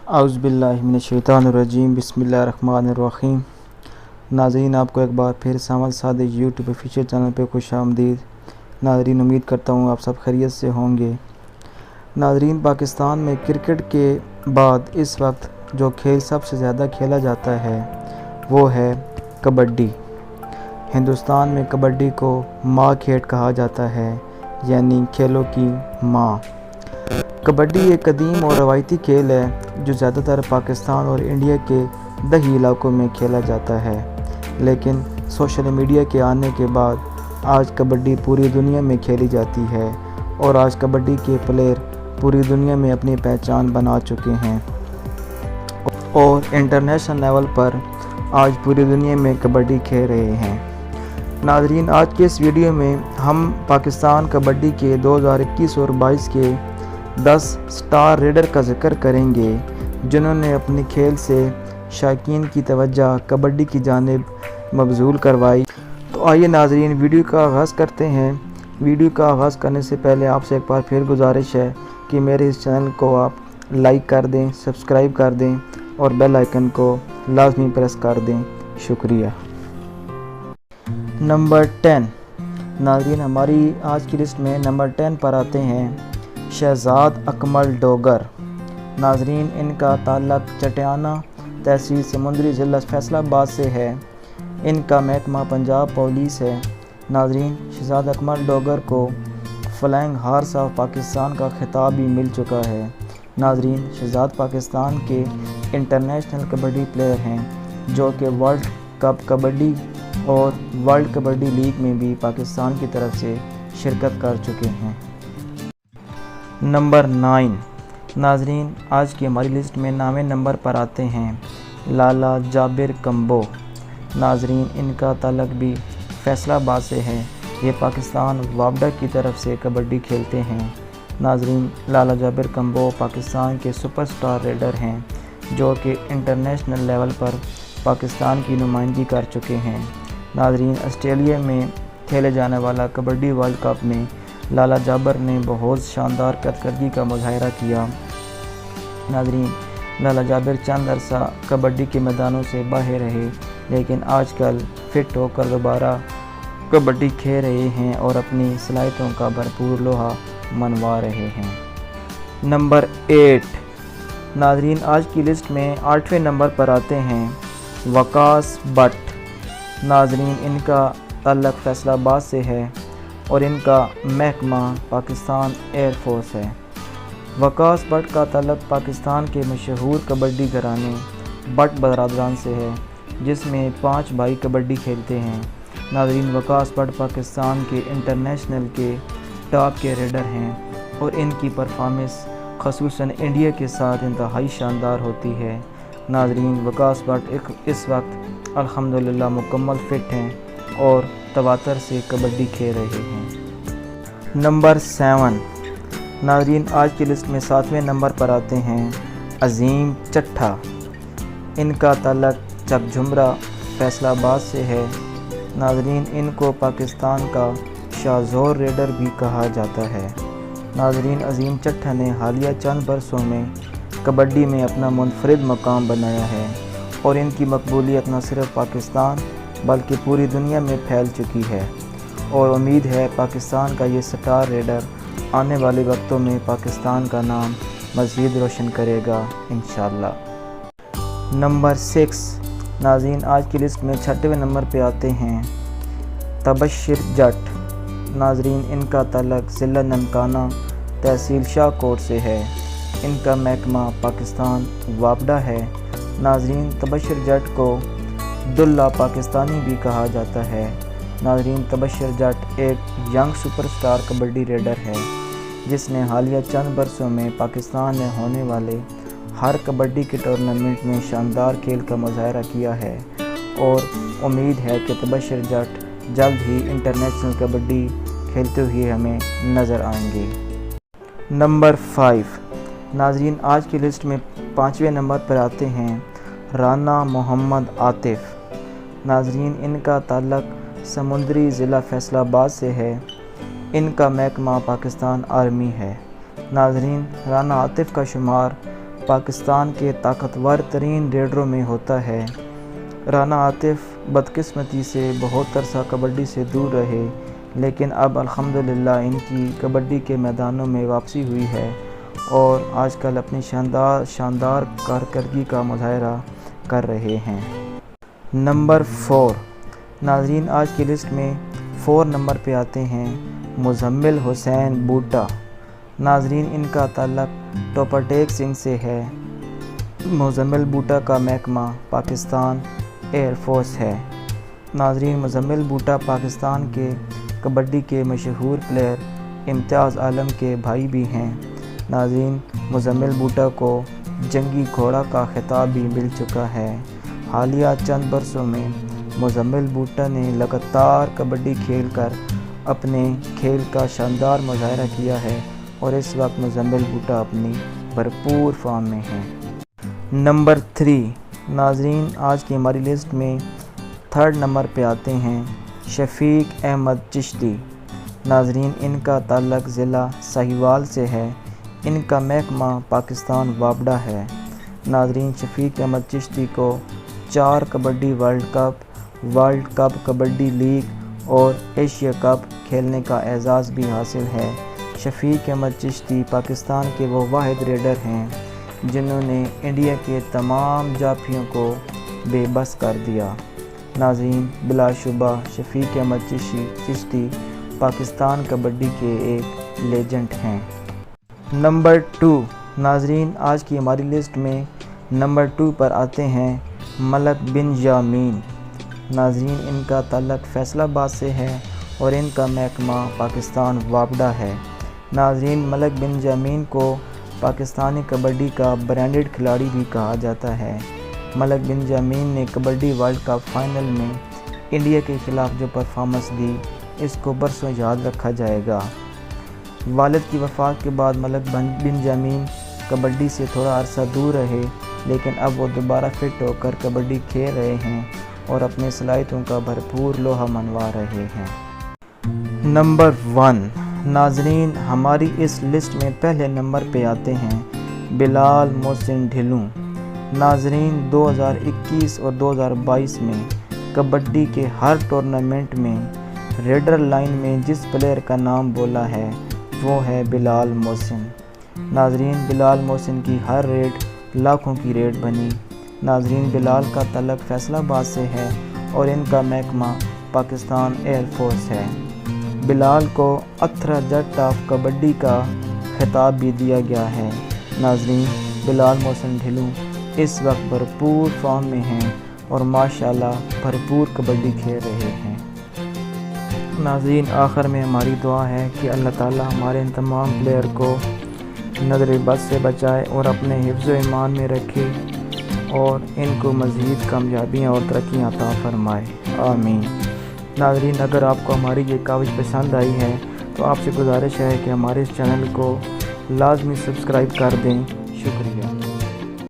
اعوذ باللہ من الشیطان الرجیم، بسم اللہ الرحمن الرحیم۔ ناظرین، آپ کو ایک بار پھر سامل صادق یوٹیوب آفیشیل چینل پہ خوش آمدید۔ ناظرین، امید کرتا ہوں آپ سب خیریت سے ہوں گے۔ ناظرین، پاکستان میں کرکٹ کے بعد اس وقت جو کھیل سب سے زیادہ کھیلا جاتا ہے وہ ہے کبڈی۔ ہندوستان میں کبڈی کو ماں کھیل کہا جاتا ہے، یعنی کھیلوں کی ماں۔ کبڈی ایک قدیم اور روایتی کھیل ہے جو زیادہ تر پاکستان اور انڈیا کے دیہی علاقوں میں کھیلا جاتا ہے، لیکن سوشل میڈیا کے آنے کے بعد آج کبڈی پوری دنیا میں کھیلی جاتی ہے اور آج کبڈی کے پلیئر پوری دنیا میں اپنی پہچان بنا چکے ہیں اور انٹرنیشنل لیول پر آج پوری دنیا میں کبڈی کھیل رہے ہیں۔ ناظرین، آج کے اس ویڈیو میں ہم پاکستان کبڈی کے 2021 اور 22 کے 10 سٹار ریڈر کا ذکر کریں گے جنہوں نے اپنے کھیل سے شائقین کی توجہ کبڈی کی جانب مبذول کروائی۔ تو آئیے ناظرین، ویڈیو کا آغاز کرتے ہیں۔ ویڈیو کا آغاز کرنے سے پہلے آپ سے ایک بار پھر گزارش ہے کہ میرے اس چینل کو آپ لائک کر دیں، سبسکرائب کر دیں اور بیل آئیکن کو لازمی پریس کر دیں۔ شکریہ۔ نمبر 10۔ ناظرین، ہماری آج کی لسٹ میں نمبر 10 پر آتے ہیں شہزاد اکمل ڈوگر۔ ناظرین، ان کا تعلق چٹیانہ تحصیل سمندری ضلع فیصل آباد سے ہے۔ ان کا محکمہ پنجاب پولیس ہے۔ ناظرین، شہزاد اکمل ڈوگر کو فلائنگ ہارس آف پاکستان کا خطاب بھی مل چکا ہے۔ ناظرین، شہزاد پاکستان کے انٹرنیشنل کبڈی پلیئر ہیں جو کہ ورلڈ کپ کبڈی اور ورلڈ کبڈی لیگ میں بھی پاکستان کی طرف سے شرکت کر چکے ہیں۔ نمبر 9۔ ناظرین، آج کی ہماری لسٹ میں 9ویں نمبر پر آتے ہیں لالا جابر کمبو۔ ناظرین، ان کا تعلق بھی فیصل آباد سے ہے۔ یہ پاکستان وابڈا کی طرف سے کبڈی کھیلتے ہیں۔ ناظرین، لالا جابر کمبو پاکستان کے سپر سٹار ریڈر ہیں جو کہ انٹرنیشنل لیول پر پاکستان کی نمائندگی کر چکے ہیں۔ ناظرین، آسٹریلیا میں کھیلے جانے والا کبڈی ورلڈ کپ میں لالا جابر نے بہت شاندار کارکردگی کا مظاہرہ کیا۔ ناظرین، لالا جابر چند عرصہ کبڈی کے میدانوں سے باہر رہے، لیکن آج کل فٹ ہو کر دوبارہ کبڈی کھیل رہے ہیں اور اپنی صلاحیتوں کا بھرپور لوہا منوا رہے ہیں۔ نمبر 8۔ ناظرین، آج کی لسٹ میں 8ویں نمبر پر آتے ہیں وقاص بٹ۔ ناظرین، ان کا تعلق فیصل آباد سے ہے اور ان کا محکمہ پاکستان ایئر فورس ہے۔ وقاص بٹ کا تعلق پاکستان کے مشہور کبڈی گھرانے بٹ برادران سے ہے جس میں 5 بھائی کبڈی کھیلتے ہیں۔ ناظرین، وقاص بٹ پاکستان کے انٹرنیشنل کے ٹاپ کے ریڈر ہیں اور ان کی پرفارمنس خصوصاً انڈیا کے ساتھ انتہائی شاندار ہوتی ہے۔ ناظرین، وقاص بٹ اس وقت الحمدللہ مکمل فٹ ہیں اور تواتر سے کبڈی کھیل رہے ہیں۔ نمبر 7۔ ناظرین، آج کی لسٹ میں 7ویں نمبر پر آتے ہیں عظیم چٹھا۔ ان کا تعلق چک جھمرا فیصل آباد سے ہے۔ ناظرین، ان کو پاکستان کا شاہ زور ریڈر بھی کہا جاتا ہے۔ ناظرین، عظیم چٹھا نے حالیہ چند برسوں میں کبڈی میں اپنا منفرد مقام بنایا ہے اور ان کی مقبولیت نہ صرف پاکستان بلکہ پوری دنیا میں پھیل چکی ہے اور امید ہے پاکستان کا یہ سٹار ریڈر آنے والے وقتوں میں پاکستان کا نام مزید روشن کرے گا انشاءاللہ۔ نمبر 6۔ ناظرین، آج کی لسٹ میں 6ویں نمبر پہ آتے ہیں تبشر جٹ۔ ناظرین، ان کا تعلق ضلع ننکانہ تحصیل شاہ کوٹ سے ہے۔ ان کا محکمہ پاکستان وابڈا ہے۔ ناظرین، تبشر جٹ کو دلہ پاکستانی بھی کہا جاتا ہے۔ ناظرین، تبشر جٹ ایک young super star kabaddi reader ہے جس نے حالیہ چند برسوں میں پاکستان میں ہونے والے ہر کبڈی کے ٹورنامنٹ میں شاندار کھیل کا مظاہرہ کیا ہے اور امید ہے کہ تبشر جٹ جلد ہی انٹرنیشنل کبڈی کھیلتے ہوئے ہمیں نظر آئیں گے۔ نمبر 5۔ ناظرین، آج کی لسٹ میں 5ویں نمبر پر آتے ہیں رانا محمد عاطف۔ ناظرین، ان کا تعلق سمندری ضلع فیصل آباد سے ہے۔ ان کا محکمہ پاکستان آرمی ہے۔ ناظرین، رانا عاطف کا شمار پاکستان کے طاقتور ترین ریڈروں میں ہوتا ہے۔ رانا عاطف بدقسمتی سے بہت عرصہ کبڈی سے دور رہے، لیکن اب الحمدللہ ان کی کبڈی کے میدانوں میں واپسی ہوئی ہے اور آج کل اپنی شاندار کارکردگی کا مظاہرہ کر رہے ہیں۔ نمبر 4 ناظرین، آج کی لسٹ میں 4 نمبر پہ آتے ہیں مزمل حسین بوٹا۔ ناظرین، ان کا تعلق ٹوپرٹیک سنگھ سے ہے۔ مزمل بوٹا کا محکمہ پاکستان ایئر فورس ہے۔ ناظرین، مزمل بوٹا پاکستان کے کبڈی کے مشہور پلیئر امتیاز عالم کے بھائی بھی ہیں۔ ناظرین، مزمل بوٹا کو جنگی گھوڑا کا خطاب بھی مل چکا ہے۔ حالیہ چند برسوں میں مزمل بوٹا نے لگاتار کبڈی کھیل کر اپنے کھیل کا شاندار مظاہرہ کیا ہے اور اس وقت مزمل بوٹا اپنی بھرپور فارم میں ہیں۔ نمبر 3 ناظرین، آج کی ہماری لسٹ میں 3rd نمبر پہ آتے ہیں شفیق احمد چشتی۔ ناظرین، ان کا تعلق ضلع ساہیوال سے ہے۔ ان کا محکمہ پاکستان وابڈا ہے۔ ناظرین، شفیق احمد چشتی کو 4 kabaddi world cup kabaddi league اور ایشیا کپ کھیلنے کا اعزاز بھی حاصل ہے۔ شفیق احمد چشتی پاکستان کے وہ واحد ریڈر ہیں جنہوں نے انڈیا کے تمام جافیوں کو بے بس کر دیا۔ ناظرین، بلا شبہ شفیق احمد چشتی پاکستان کبڈی کے ایک لیجنڈ ہیں۔ نمبر 2 ناظرین، آج کی ہماری لسٹ میں نمبر 2 پر آتے ہیں ملک بن یامین۔ ناظرین، ان کا تعلق فیصل آباد سے ہے اور ان کا محکمہ پاکستان وابڈا ہے۔ ناظرین، ملک بن یامین کو پاکستانی کبڈی کا برانڈڈ کھلاڑی بھی کہا جاتا ہے۔ ملک بن یامین نے کبڈی ورلڈ کپ فائنل میں انڈیا کے خلاف جو پرفارمنس دی، اس کو برسوں یاد رکھا جائے گا۔ والد کی وفات کے بعد ملک بن یامین کبڈی سے تھوڑا عرصہ دور رہے، لیکن اب وہ دوبارہ فٹ ہو کر کبڈی کھیل رہے ہیں اور اپنی صلاحیتوں کا بھرپور لوہا منوا رہے ہیں۔ نمبر 1 ناظرین، ہماری اس لسٹ میں پہلے نمبر پہ آتے ہیں بلال محسن ڈھیلوں۔ ناظرین، 2021 اور 2022 میں کبڈی کے ہر ٹورنامنٹ میں ریڈر لائن میں جس پلیئر کا نام بولا ہے وہ ہے بلال محسن۔ ناظرین، بلال محسن کی ہر ریڈ لاکھوں کی ریڈ بنی۔ ناظرین، بلال کا تعلق فیصل آباد سے ہے اور ان کا محکمہ پاکستان ایئر فورس ہے۔ بلال کو اتھرا جٹ آف کبڈی کا خطاب بھی دیا گیا ہے۔ ناظرین، بلال محسن ڈھیلوں اس وقت بھرپور فارم میں ہیں اور ماشاءاللہ بھرپور کبڈی کھیل رہے ہیں۔ ناظرین، آخر میں ہماری دعا ہے کہ اللہ تعالی ہمارے ان تمام پلیئر کو نظر بد سے بچائے اور اپنے حفظ و ایمان میں رکھے اور ان کو مزید کامیابیاں اور ترقیاں عطا فرمائے، آمین۔ ناظرین، اگر آپ کو ہماری یہ کاوش پسند آئی ہے تو آپ سے گزارش ہے کہ ہمارے اس چینل کو لازمی سبسکرائب کر دیں۔ شکریہ۔